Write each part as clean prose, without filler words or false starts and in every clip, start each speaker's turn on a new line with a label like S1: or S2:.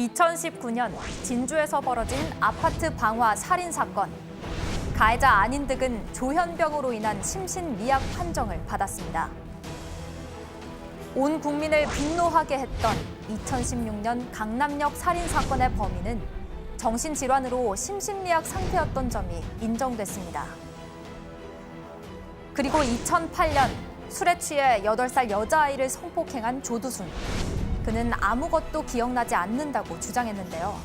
S1: 2019년 진주에서 벌어진 아파트 방화 살인 사건. 가해자 안인득은 조현병으로 인한 심신미약 판정을 받았습니다. 온 국민을 분노하게 했던 2016년 강남역 살인 사건의 범인은 정신질환으로 심신미약 상태였던 점이 인정됐습니다. 그리고 2008년 술에 취해 8살 여자아이를 성폭행한 조두순. 그는 아무것도 기억나지 않는다고 주장했는데요.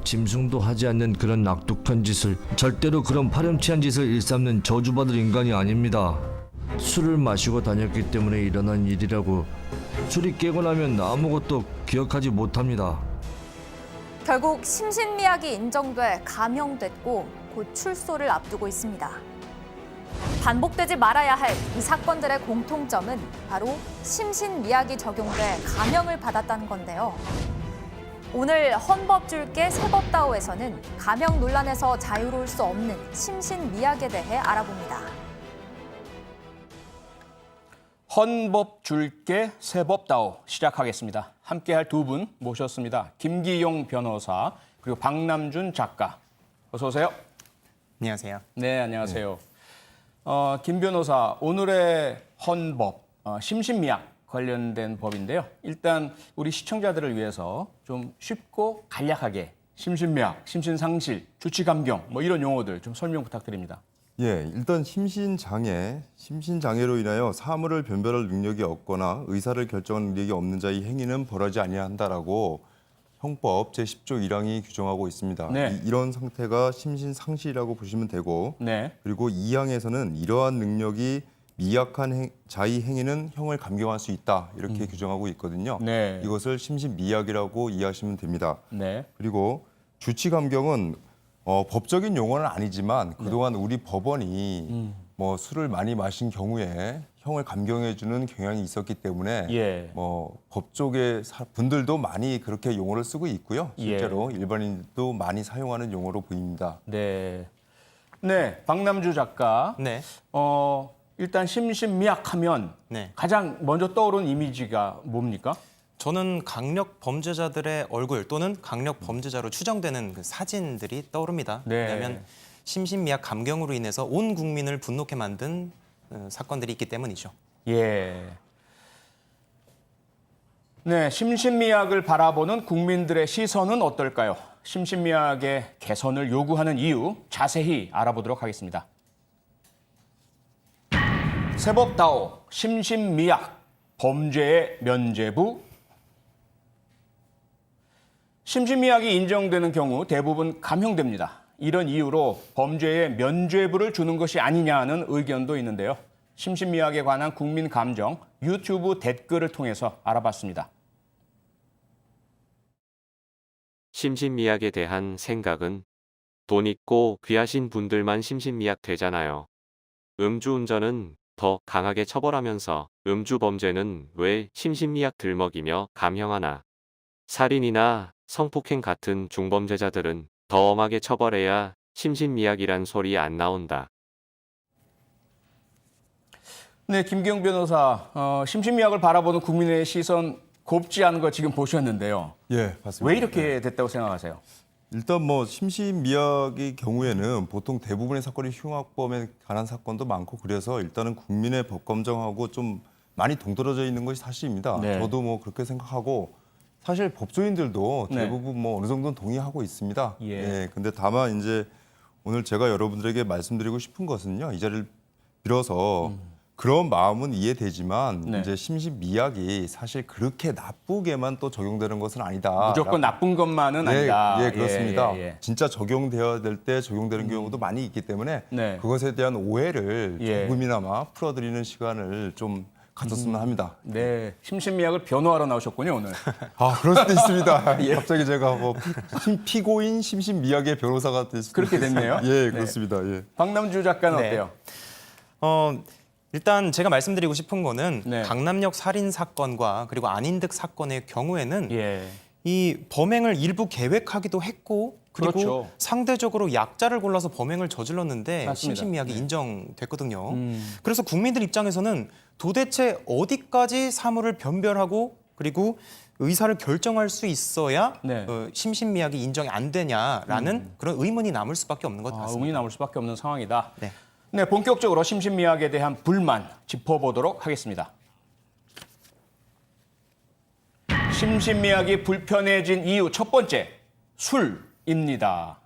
S2: 짐승도 하지 않는 그런 악독한 짓을, 절대로 그런 파렴치한 짓을 일삼는 저주받을 인간이 아닙니다. 술을 마시고 다녔기 때문에 일어난 일이라고, 술이 깨고 나면 아무것도 기억하지 못합니다.
S1: 결국 심신미약이 인정돼 감형됐고 곧 출소를 앞두고 있습니다. 반복되지 말아야 할 이 사건들의 공통점은 바로 심신미약이 적용돼 감형을 받았다는 건데요. 오늘 헌법줄게 세법다오에서는 감형 논란에서 자유로울 수 없는 심신미약에 대해 알아봅니다.
S3: 헌법줄게 세법다오 시작하겠습니다. 함께할 두 분 모셨습니다. 김기용 변호사 그리고 박남준 작가. 어서 오세요.
S4: 안녕하세요.
S3: 네, 안녕하세요. 김 변호사, 오늘의 헌법, 심신미약 관련된 법인데요. 일단 우리 시청자들을 위해서 좀 쉽고 간략하게 심신미약, 심신상실, 주치감경 뭐 이런 용어들 좀 설명 부탁드립니다.
S5: 예, 일단 심신장애로 인하여 사물을 변별할 능력이 없거나 의사를 결정할 능력이 없는 자의 행위는 벌하지 아니한다라고 형법 제10조 1항이 규정하고 있습니다.
S3: 네.
S5: 이런 상태가 심신상실이라고 보시면 되고,
S3: 네.
S5: 그리고 2항에서는 이러한 능력이 미약한 자의 행위는 형을 감경할 수 있다 이렇게 규정하고 있거든요.
S3: 네.
S5: 이것을 심신미약이라고 이해하시면 됩니다.
S3: 네.
S5: 그리고 주치감경은 법적인 용어는 아니지만 그동안 우리 법원이 뭐 술을 많이 마신 경우에 형을 감경해주는 경향이 있었기 때문에
S3: 예.
S5: 뭐 법 쪽의 분들도 많이 그렇게 용어를 쓰고 있고요. 실제로 일반인도 많이 사용하는 용어로 보입니다.
S3: 네. 네, 박남주 작가.
S4: 네.
S3: 일단 심신미약하면
S4: 네.
S3: 가장 먼저 떠오르는 이미지가 뭡니까?
S4: 저는 강력 범죄자들의 얼굴 또는 강력 범죄자로 추정되는 그 사진들이 떠오릅니다.
S3: 네.
S4: 왜냐하면 심신미약 감경으로 인해서 온 국민을 분노케 만든 사건들이 있기 때문이죠.
S3: 예. 네, 심신미약을 바라보는 국민들의 시선은 어떨까요? 심신미약의 개선을 요구하는 이유 자세히 알아보도록 하겠습니다. 세법다오, 심신미약, 범죄의 면죄부. 심신미약이 인정되는 경우 대부분 감형됩니다. 이런 이유로 범죄의 면죄부를 주는 것이 아니냐는 의견도 있는데요. 심신미약에 관한 국민 감정 유튜브 댓글을 통해서 알아봤습니다.
S6: 심신미약에 대한 생각은 돈 있고 귀하신 분들만 심신미약 되잖아요. 음주운전은 더 강하게 처벌하면서 음주 범죄는 왜 심신미약 들먹이며 감형하나? 살인이나 성폭행 같은 중범죄자들은 더 엄하게 처벌해야 심신미약이란 소리 안 나온다.
S3: 네, 김기용 변호사, 심신미약을 바라보는 국민의 시선 곱지 않은 거 지금 보셨는데요.
S5: 예, 맞습니다.
S3: 왜 이렇게 됐다고 생각하세요?
S5: 일단 뭐 심신미약의 경우에는 보통 대부분의 사건이 흉악범에 관한 사건도 많고 그래서 일단은 국민의 법감정하고 좀 많이 동떨어져 있는 것이 사실입니다.
S3: 네.
S5: 저도 뭐 그렇게 생각하고 사실 법조인들도
S3: 네.
S5: 대부분 뭐 어느 정도는 동의하고 있습니다.
S3: 예.
S5: 근데 다만 이제 오늘 제가 여러분들에게 말씀드리고 싶은 것은요. 이 자리를 빌어서 그런 마음은 이해되지만
S3: 네.
S5: 이제 심신미약이 사실 그렇게 나쁘게만 또 적용되는 것은 아니다.
S3: 무조건 나쁜 것만은 아니다.
S5: 예, 그렇습니다.
S3: 예.
S5: 진짜 적용되어야 될 때 적용되는 경우도 많이 있기 때문에
S3: 네.
S5: 그것에 대한 오해를
S3: 예.
S5: 조금이나마 풀어드리는 시간을 좀 가졌으면 합니다.
S3: 네, 심신미약을 변호하러 나오셨군요, 오늘.
S5: 아, 그럴 수도 있습니다. 갑자기 제가 뭐 피고인 심신미약의 변호사가 될 수도
S3: 그렇게
S5: 있습니다.
S3: 됐네요.
S5: 예, 그렇습니다. 예.
S3: 박남주 작가는
S4: 네.
S3: 어때요?
S4: 일단 제가 말씀드리고 싶은 거는
S3: 네.
S4: 강남역 살인 사건과 그리고 안인득 사건의 경우에는
S3: 예.
S4: 이 범행을 일부 계획하기도 했고 그리고
S3: 그렇죠.
S4: 상대적으로 약자를 골라서 범행을 저질렀는데
S3: 맞습니다.
S4: 심신미약이
S3: 네.
S4: 인정됐거든요. 그래서 국민들 입장에서는 도대체 어디까지 사물을 변별하고 그리고 의사를 결정할 수 있어야
S3: 네.
S4: 심신미약이 인정이 안 되냐라는 그런 의문이 남을 수밖에 없는 것 같습니다.
S3: 의문이 남을 수밖에 없는 상황이다.
S4: 네.
S3: 네, 본격적으로 심신미약에 대한 불만 짚어보도록 하겠습니다. 심신미약이 불편해진 이유 첫 번째, 술입니다.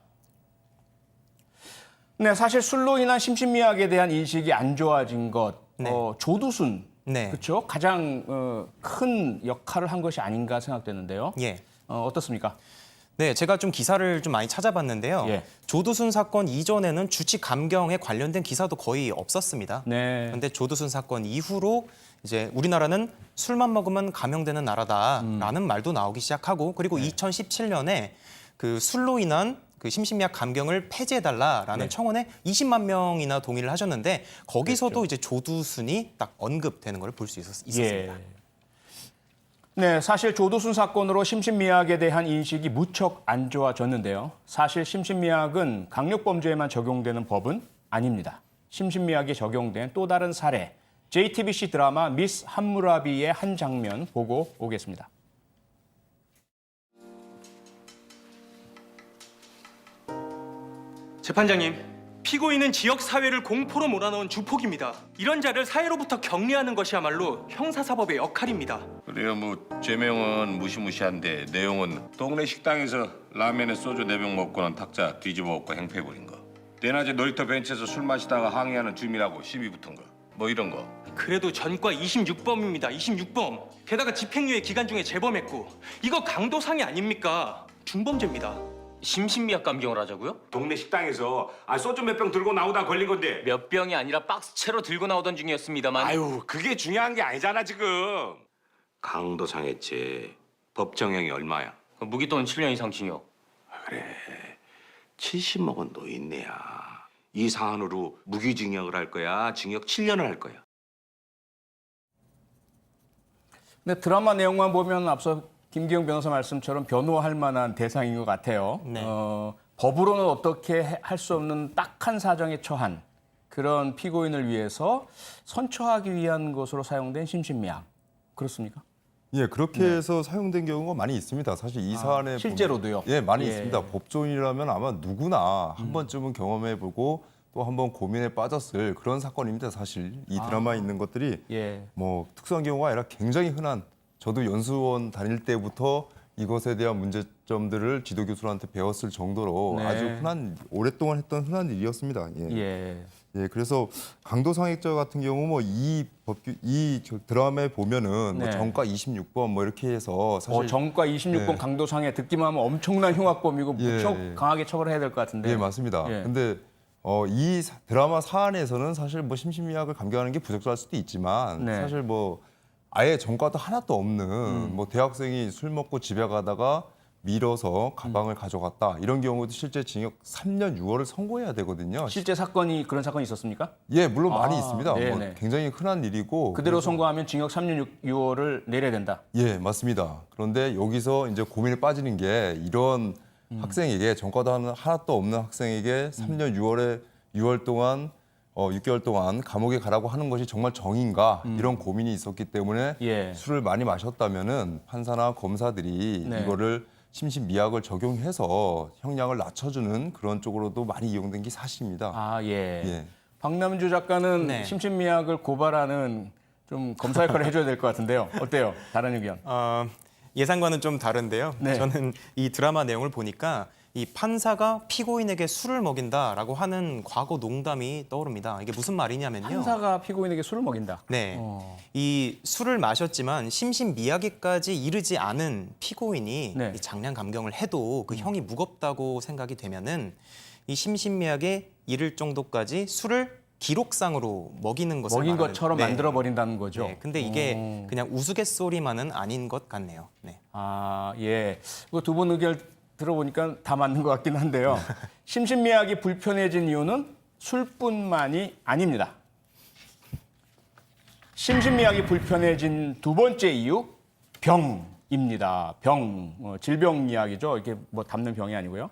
S3: 네, 사실 술로 인한 심신미약에 대한 인식이 안 좋아진 것,
S4: 네.
S3: 조두순,
S4: 네.
S3: 그렇죠? 가장 큰 역할을 한 것이 아닌가 생각되는데요.
S4: 예.
S3: 어떻습니까?
S4: 네, 제가 좀 기사를 좀 많이 찾아봤는데요.
S3: 예.
S4: 조두순 사건 이전에는 주치 감경에 관련된 기사도 거의 없었습니다.
S3: 네.
S4: 그런데 조두순 사건 이후로 이제 우리나라는 술만 먹으면 감염되는 나라다라는 말도 나오기 시작하고 그리고 2017년에 그 술로 인한 그 심신미약 감경을 폐지해달라라는
S3: 네.
S4: 청원에 20만 명이나 동의를 하셨는데 거기서도 이제 조두순이 딱 언급되는 걸 볼 수 있었습니다.
S3: 예. 네, 사실 조두순 사건으로 심신미약에 대한 인식이 무척 안 좋아졌는데요. 사실 심신미약은 강력범죄에만 적용되는 법은 아닙니다. 심신미약이 적용된 또 다른 사례, JTBC 드라마 미스 함무라비의 한 장면 보고 오겠습니다.
S7: 재판장님, 피고인은 지역 사회를 공포로 몰아넣은 주폭입니다. 이런 자를 사회로부터 격리하는 것이야말로 형사사법의 역할입니다.
S8: 그래요, 뭐 죄명은 무시무시한데 내용은 동네 식당에서 라면에 소주 4병 먹고는 탁자 뒤집어 엎고 행패 부린 거, 대낮에 놀이터 벤치에서 술 마시다가 항의하는 주민하고 시비 붙은 거, 뭐 이런 거.
S7: 그래도 전과 26범입니다. 26범. 게다가 집행유예 기간 중에 재범했고 이거 강도상해 아닙니까? 중범죄입니다.
S9: 심신미약 감경을 하자고요?
S8: 동네 식당에서 소주 몇 병 들고 나오다 걸린 건데.
S9: 몇 병이 아니라 박스채로 들고 나오던 중이었습니다만.
S8: 아유, 그게 중요한 게 아니잖아 지금. 강도상했지. 법정형이 얼마야?
S9: 무기 또는 7년 이상 징역.
S8: 그래, 70 먹은 노인네야. 이 사안으로 무기징역을 할 거야, 징역 7년을 할 거야?
S3: 네, 드라마 내용만 보면 앞서 김기영 변호사 말씀처럼 변호할 만한 대상인 것 같아요.
S4: 네.
S3: 법으로는 어떻게 할 수 없는 딱한 사정에 처한 그런 피고인을 위해서 선처하기 위한 것으로 사용된 심신미약. 그렇습니까?
S5: 예, 그렇게 해서 사용된 경우가 많이 있습니다. 사실 이 사안에
S3: 실제로도요?
S5: 예, 많이
S3: 예.
S5: 있습니다. 법조인이라면 아마 누구나 한 번쯤은 경험해보고 또 한 번 고민에 빠졌을 그런 사건입니다. 사실 이 드라마에 있는 것들이
S3: 예.
S5: 뭐 특수한 경우가 아니라 굉장히 흔한, 저도 연수원 다닐 때부터 이것에 대한 문제점들을 지도교수들한테 배웠을 정도로
S3: 네.
S5: 아주 흔한, 오랫동안 했던 흔한 일이었습니다. 예.
S3: 예.
S5: 예, 그래서 강도상해죄 같은 경우 뭐 이 드라마에 보면은
S3: 네.
S5: 뭐 정가 26번 뭐 이렇게 해서 사실
S3: 정과 26번
S5: 네.
S3: 강도상해 듣기만 하면 엄청난 흉악범이고
S5: 예,
S3: 무척
S5: 예.
S3: 강하게 처벌해야 될 것 같은데.
S5: 예, 맞습니다.
S3: 예.
S5: 근데 이 드라마 사안에서는 사실 뭐 심신미약을 감경하는 게 부적절할 수도 있지만
S3: 네.
S5: 사실 뭐 아예 전과도 하나도 없는 뭐 대학생이 술 먹고 집에 가다가 밀어서 가방을 가져갔다, 이런 경우도 실제 징역 3년 6월을 선고해야 되거든요.
S3: 실제 그런 사건이 있었습니까?
S5: 예, 물론 많이 있습니다. 뭐
S3: 네네.
S5: 굉장히 흔한 일이고
S3: 그대로
S5: 그래서-
S3: 선고하면 징역 3년 6월을 내려야 된다.
S5: 예, 맞습니다. 그런데 여기서 이제 고민에 빠지는 게 이런 학생에게, 전과도 하나도 없는 학생에게 3년 6월 동안 6개월 동안 감옥에 가라고 하는 것이 정말 정인가, 이런 고민이 있었기 때문에
S3: 예.
S5: 술을 많이 마셨다면은 판사나 검사들이
S3: 네.
S5: 이거를 심신미약을 적용해서 형량을 낮춰주는 그런 쪽으로도 많이 이용된 게 사실입니다.
S3: 아, 예.
S5: 예.
S3: 박남주 작가는
S4: 네.
S3: 심신미약을 고발하는 좀 검사 역할을 해줘야 될 것 같은데요. 어때요? 다른 의견?
S4: 예상과는 좀 다른데요.
S3: 네.
S4: 저는 이 드라마 내용을 보니까 이 판사가 피고인에게 술을 먹인다라고 하는 과거 농담이 떠오릅니다. 이게 무슨 말이냐면요.
S3: 판사가 피고인에게 술을 먹인다.
S4: 네.
S3: 어.
S4: 이 술을 마셨지만 심신미약에까지 이르지 않은 피고인이
S3: 네.
S4: 이 장량 감경을 해도 그 형이 무겁다고 생각이 되면은 이 심신미약에 이를 정도까지 술을 기록상으로 먹이는 것을
S3: 먹인
S4: 말하는-
S3: 것처럼
S4: 네.
S3: 만들어 버린다는 거죠.
S4: 네. 근데 이게 그냥 우스갯소리만은 아닌 것 같네요. 네.
S3: 아, 예. 두 분 의견 들어보니까 다 맞는 것 같긴 한데요. 심신미약이 불편해진 이유는 술뿐만이 아닙니다. 심신미약이 불편해진 두 번째 이유, 병입니다. 질병 이야기죠. 이게 뭐 담는 병이 아니고요.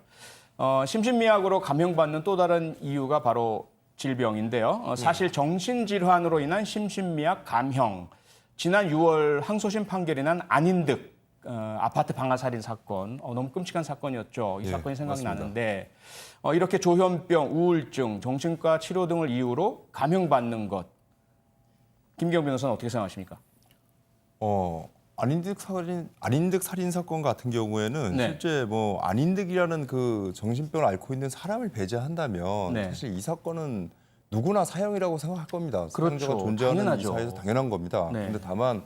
S3: 심신미약으로 감형받는 또 다른 이유가 바로 질병인데요. 사실 정신질환으로 인한 심신미약 감형, 지난 6월 항소심 판결이 난 안인득 아파트 방화 살인 사건 너무 끔찍한 사건이었죠. 이
S5: 예,
S3: 사건이
S5: 맞습니다.
S3: 생각나는데 이렇게 조현병, 우울증, 정신과 치료 등을 이유로 감형받는 것 김기영 변호사는 어떻게 생각하십니까?
S5: 안인득 살인 사건 같은 경우에는
S3: 네.
S5: 실제 뭐 안인득이라는 그 정신병을 앓고 있는 사람을 배제한다면
S3: 네.
S5: 사실 이 사건은 누구나 사형이라고 생각할 겁니다. 사형자가
S3: 그렇죠.
S5: 존재하는
S3: 당연하죠.
S5: 이 사회에서 당연한 겁니다.
S3: 네.
S5: 그런데 다만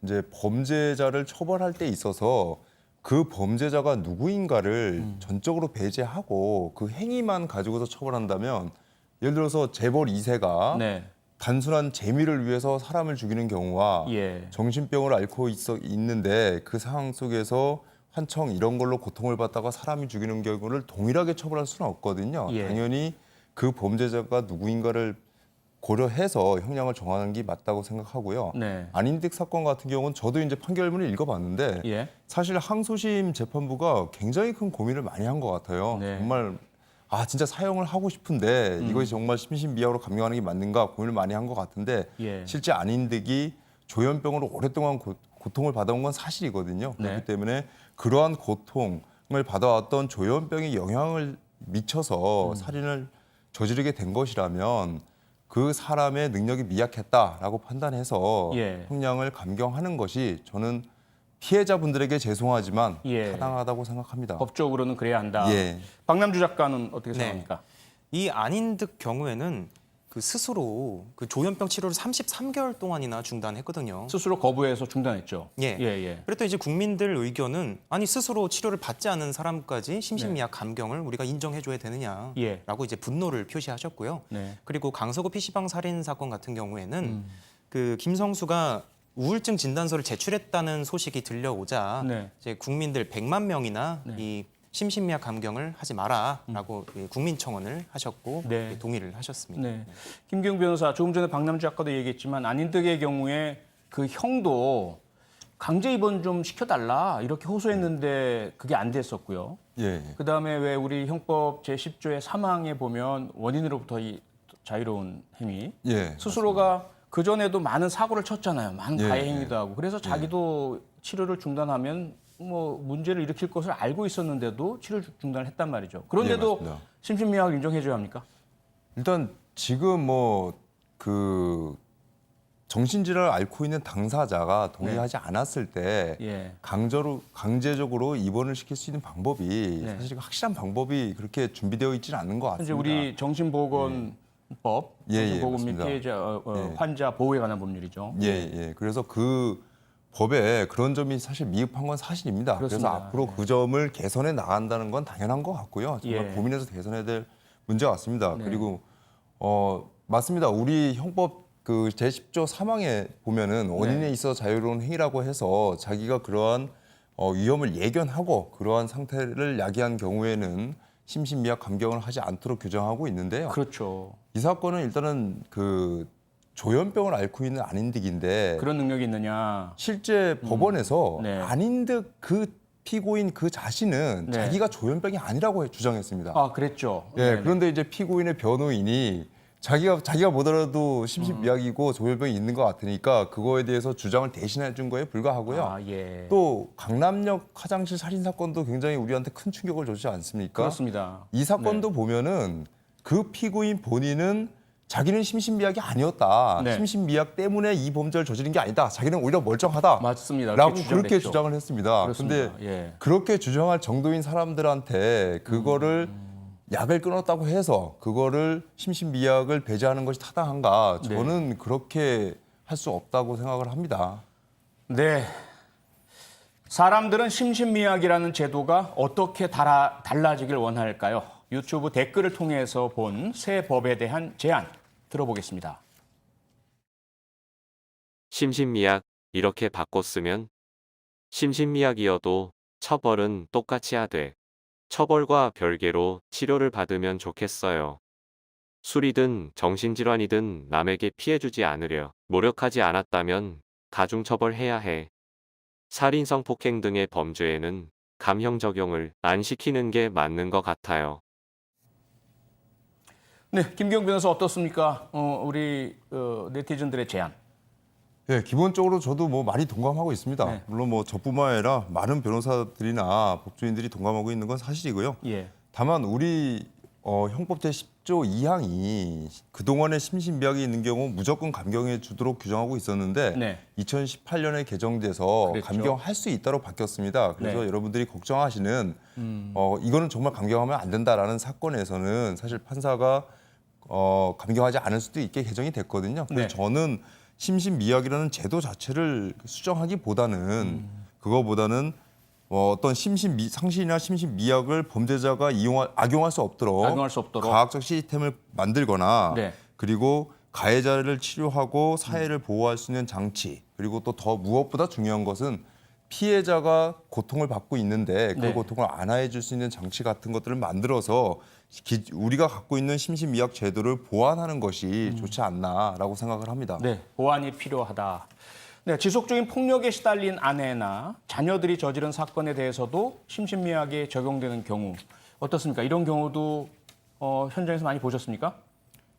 S5: 이제 범죄자를 처벌할 때 있어서 그 범죄자가 누구인가를 전적으로 배제하고 그 행위만 가지고서 처벌한다면 예를 들어서 재벌 2세가
S3: 네.
S5: 단순한 재미를 위해서 사람을 죽이는 경우와
S3: 예.
S5: 정신병을 앓고 있는데 그 상황 속에서 환청 이런 걸로 고통을 받다가 사람이 죽이는 경우를 동일하게 처벌할 수는 없거든요.
S3: 예.
S5: 당연히 그 범죄자가 누구인가를 고려해서 형량을 정하는 게 맞다고 생각하고요.
S3: 네.
S5: 안인득 사건 같은 경우는 저도 이제 판결문을 읽어봤는데
S3: 예.
S5: 사실 항소심 재판부가 굉장히 큰 고민을 많이 한 것 같아요.
S3: 네.
S5: 정말 진짜 사형을 하고 싶은데 이것이 정말 심신미약으로 감경하는 게 맞는가 고민을 많이 한 것 같은데
S3: 예.
S5: 실제 안인득이 조현병으로 오랫동안 고통을 받아온 건 사실이거든요.
S3: 네.
S5: 그렇기 때문에 그러한 고통을 받아왔던 조현병이 영향을 미쳐서 살인을 저지르게 된 것이라면 그 사람의 능력이 미약했다라고 판단해서
S3: 예.
S5: 형량을 감경하는 것이 저는 피해자분들에게 죄송하지만
S3: 예.
S5: 타당하다고 생각합니다.
S3: 법적으로는 그래야 한다.
S5: 예.
S3: 박남주 작가는 어떻게
S4: 네.
S3: 생각합니까?
S4: 이 안인득 경우에는 그 스스로 그 조현병 치료를 33개월 동안이나 중단했거든요.
S3: 스스로 거부해서 중단했죠.
S4: 예.
S3: 예.
S4: 그랬더니 이제 국민들 의견은 아니 스스로 치료를 받지 않은 사람까지 심신미약 감경을 우리가 인정해줘야 되느냐라고
S3: 예.
S4: 이제 분노를 표시하셨고요.
S3: 네.
S4: 그리고 강서구 PC방 살인 사건 같은 경우에는 그 김성수가 우울증 진단서를 제출했다는 소식이 들려오자
S3: 네.
S4: 이제 국민들 100만 명이나
S3: 네.
S4: 이 심신미약 감경을 하지 마라라고 국민청원을 하셨고
S3: 네.
S4: 동의를 하셨습니다.
S3: 네. 김기용 변호사, 조금 전에 박남주 작가도 얘기했지만 안인득의 경우에 그 형도 강제 입원 좀 시켜달라 이렇게 호소했는데 그게 안 됐었고요.
S5: 예.
S3: 그다음에 왜 우리 형법 제10조의 3항에 보면 원인으로부터 이 자유로운 행위
S5: 예.
S3: 스스로가 그 전에도 많은 사고를 쳤잖아요. 많은
S5: 예,
S3: 가해 행위도 하고 그래서 자기도 치료를 중단하면 뭐 문제를 일으킬 것을 알고 있었는데도 치료 중단을 했단 말이죠. 그런데도
S5: 맞습니다.
S3: 심신미약을 인정해줘야 합니까?
S5: 일단 지금 뭐 그 정신질환을 앓고 있는 당사자가 동의하지 않았을 때
S3: 예.
S5: 강제적으로 입원을 시킬 수 있는 방법이
S3: 네.
S5: 사실 확실한 방법이 그렇게 준비되어 있지는 않는 것
S3: 현재
S5: 같습니다.
S3: 우리 정신보건법,
S5: 예, 예,
S3: 정신보건 및
S5: 맞습니다.
S3: 피해자
S5: 예.
S3: 환자 보호에 관한 법률이죠.
S5: 예. 그래서 그 법에 그런 점이 사실 미흡한 건 사실입니다.
S3: 그렇습니다.
S5: 그래서 앞으로 그 점을 개선해 나간다는 건 당연한 것 같고요. 정말
S3: 예.
S5: 고민해서 개선해야 될 문제 같습니다.
S3: 네.
S5: 그리고 맞습니다. 우리 형법 그 제10조 3항에 보면은 원인에
S3: 네.
S5: 있어 자유로운 행위라고 해서 자기가 그러한 위험을 예견하고 그러한 상태를 야기한 경우에는 심신미약 감경을 하지 않도록 규정하고 있는데요.
S3: 그렇죠.
S5: 이 사건은 일단은 그 조현병을 앓고 있는 안인득인데
S3: 그런 능력이 있느냐?
S5: 실제 법원에서
S3: 네.
S5: 안인득 그 피고인 그 자신은
S3: 네.
S5: 자기가 조현병이 아니라고 주장했습니다.
S3: 아, 그랬죠.
S5: 예,
S3: 네네.
S5: 그런데 이제 피고인의 변호인이 자기가 보더라도 심신미약이고 조현병이 있는 것 같으니까 그거에 대해서 주장을 대신해 준 거에 불과하고요.
S3: 아, 예.
S5: 또 강남역 화장실 살인 사건도 굉장히 우리한테 큰 충격을 줬지 않습니까?
S3: 그렇습니다.
S5: 이 사건도
S3: 네.
S5: 보면은 그 피고인 본인은 자기는 심신미약이 아니었다.
S3: 네.
S5: 심신미약 때문에 이 범죄를 저지른 게 아니다. 자기는 오히려 멀쩡하다.
S3: 맞습니다.
S5: 라고
S3: 그렇게
S5: 그렇게
S3: 주장했죠.
S5: 주장을 했습니다.
S3: 그렇습니다.
S5: 근데
S3: 예.
S5: 그렇게 주장할 정도인 사람들한테 그거를 약을 끊었다고 해서 그거를 심신미약을 배제하는 것이 타당한가?
S3: 네.
S5: 저는 그렇게 할 수 없다고 생각을 합니다.
S3: 네. 사람들은 심신미약이라는 제도가 어떻게 달라지길 원할까요? 유튜브 댓글을 통해서 본 새 법에 대한 제안 들어보겠습니다.
S6: 심신미약 이렇게 바꿨으면 심신미약이어도 처벌은 똑같이 하되 처벌과 별개로 치료를 받으면 좋겠어요. 술이든 정신질환이든 남에게 피해주지 않으려 노력하지 않았다면 가중처벌해야 해. 살인, 성폭행 등의 범죄에는 감형 적용을 안 시키는 게 맞는 것 같아요.
S3: 네, 김기용 변호사 어떻습니까? 우리 네티즌들의 제안.
S5: 예, 기본적으로 저도 뭐 많이 동감하고 있습니다.
S3: 네.
S5: 물론 뭐 저뿐만 아니라 많은 변호사들이나 법조인들이 동감하고 있는 건 사실이고요.
S3: 예.
S5: 다만 우리 형법 제10조 2항이 그동안의 심신미약이 있는 경우 무조건 감경해 주도록 규정하고 있었는데
S3: 네.
S5: 2018년에 개정돼서
S3: 그랬죠.
S5: 감경할 수 있도록 바뀌었습니다. 그래서
S3: 네.
S5: 여러분들이 걱정하시는 이거는 정말 감경하면 안 된다라는 사건에서는 사실 판사가 감경하지 않을 수도 있게 개정이 됐거든요. 그래서
S3: 네.
S5: 저는 심신미약이라는 제도 자체를 수정하기보다는 그거보다는 어떤 상실이나 심신미약을 범죄자가 악용할 수 없도록
S3: 악용할 수 없도록.
S5: 과학적 시스템을 만들거나
S3: 네.
S5: 그리고 가해자를 치료하고 사회를 보호할 수 있는 장치, 그리고 또 더 무엇보다 중요한 것은 피해자가 고통을 받고 있는데 그
S3: 네.
S5: 고통을 안아해 줄 수 있는 장치 같은 것들을 만들어서 우리가 갖고 있는 심신미약 제도를 보완하는 것이 좋지 않나라고 생각을 합니다.
S3: 네, 보완이 필요하다. 네, 지속적인 폭력에 시달린 아내나 자녀들이 저지른 사건에 대해서도 심신미약이 적용되는 경우 어떻습니까? 이런 경우도 현장에서 많이 보셨습니까?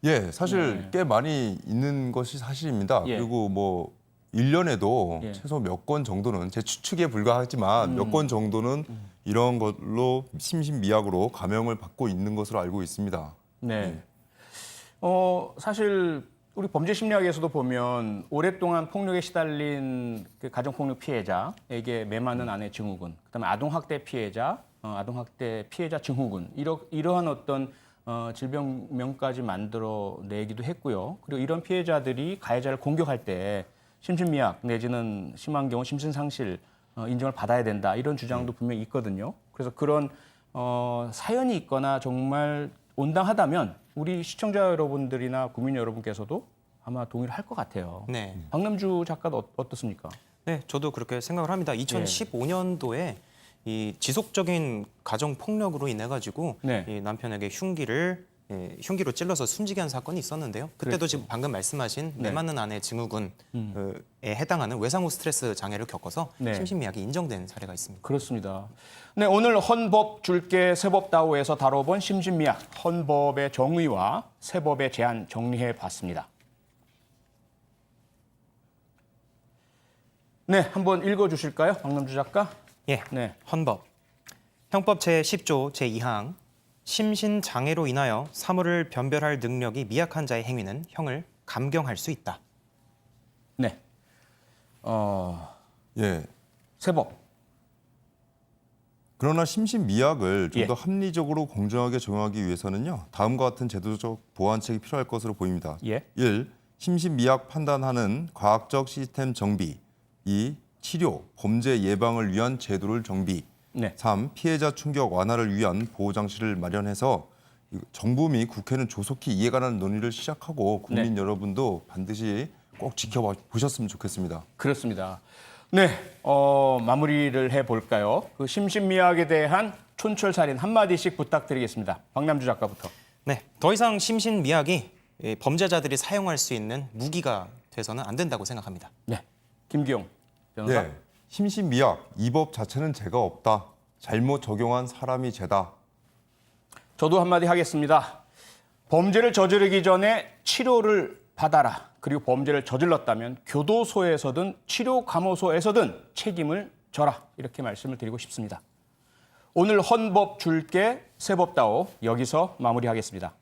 S5: 예, 사실
S3: 네.
S5: 꽤 많이 있는 것이 사실입니다.
S3: 예.
S5: 그리고 뭐 1년에도
S3: 예.
S5: 최소 몇 건 정도는 제 추측에 불과하지만 몇 건 정도는 이런 걸로 심신미약으로 감형을 받고 있는 것으로 알고 있습니다.
S3: 네. 사실 우리 범죄심리학에서도 보면 오랫동안 폭력에 시달린 그 가정폭력 피해자에게 매맞는 아내 증후군, 그다음에 아동학대 피해자, 아동학대 피해자 증후군 이러한 어떤 질병명까지 만들어내기도 했고요. 그리고 이런 피해자들이 가해자를 공격할 때 심신미약 내지는 심한 경우 심신상실 인정을 받아야 된다 이런 주장도 분명히 있거든요. 그래서 그런 사연이 있거나 정말 온당하다면 우리 시청자 여러분들이나 국민 여러분께서도 아마 동의를 할 것 같아요.
S4: 네.
S3: 박남주 작가도 어떻습니까?
S4: 네, 저도 그렇게 생각을 합니다. 2015년도에 이 지속적인 가정 폭력으로 인해 가지고
S3: 네.
S4: 이 남편에게 흉기로 찔러서 숨지게 한 사건이 있었는데요. 그때도
S3: 그렇죠.
S4: 지금 방금 말씀하신
S3: 네.
S4: 매맞는 아내 증후군에 해당하는 외상후 스트레스 장애를 겪어서
S3: 네.
S4: 심신미약이 인정된 사례가 있습니다.
S3: 그렇습니다. 네, 오늘 헌법 줄게 세법다오에서 다뤄본 심신미약, 헌법의 정의와 세법의 제한 정리해 봤습니다. 네, 한번 읽어주실까요, 박남주 작가?
S4: 예,
S3: 네,
S4: 헌법. 형법 제10조 제2항 심신장애로 인하여 사물을 변별할 능력이 미약한 자의 행위는 형을 감경할 수 있다.
S3: 네,
S5: 예.
S3: 세법.
S5: 그러나 심신미약을 좀
S3: 예.
S5: 더 합리적으로 공정하게 적용하기 위해서는요. 다음과 같은 제도적 보완책이 필요할 것으로 보입니다.
S3: 예.
S5: 1. 심신미약 판단하는 과학적 시스템 정비. 2. 치료, 범죄 예방을 위한 제도를 정비.
S3: 네.
S5: 3. 피해자 충격 완화를 위한 보호장치를 마련해서 정부 및 국회는 조속히 이해관한 논의를 시작하고 국민 여러분도 반드시 꼭 지켜보셨으면 좋겠습니다.
S3: 그렇습니다. 네, 마무리를 해볼까요? 그 심신미약에 대한 촌철살인 한마디씩 부탁드리겠습니다. 박남주 작가부터.
S4: 네, 더 이상 심신미약이 범죄자들이 사용할 수 있는 무기가 돼서는 안 된다고 생각합니다.
S3: 네, 김기용 변호사.
S5: 네, 심신미약 이 법 자체는 죄가 없다. 잘못 적용한 사람이 죄다.
S3: 저도 한마디 하겠습니다. 범죄를 저지르기 전에 치료를 받아라. 그리고 범죄를 저질렀다면 교도소에서든 치료감호소에서든 책임을 져라. 이렇게 말씀을 드리고 싶습니다. 오늘 헌법 줄게 세법다오 여기서 마무리하겠습니다.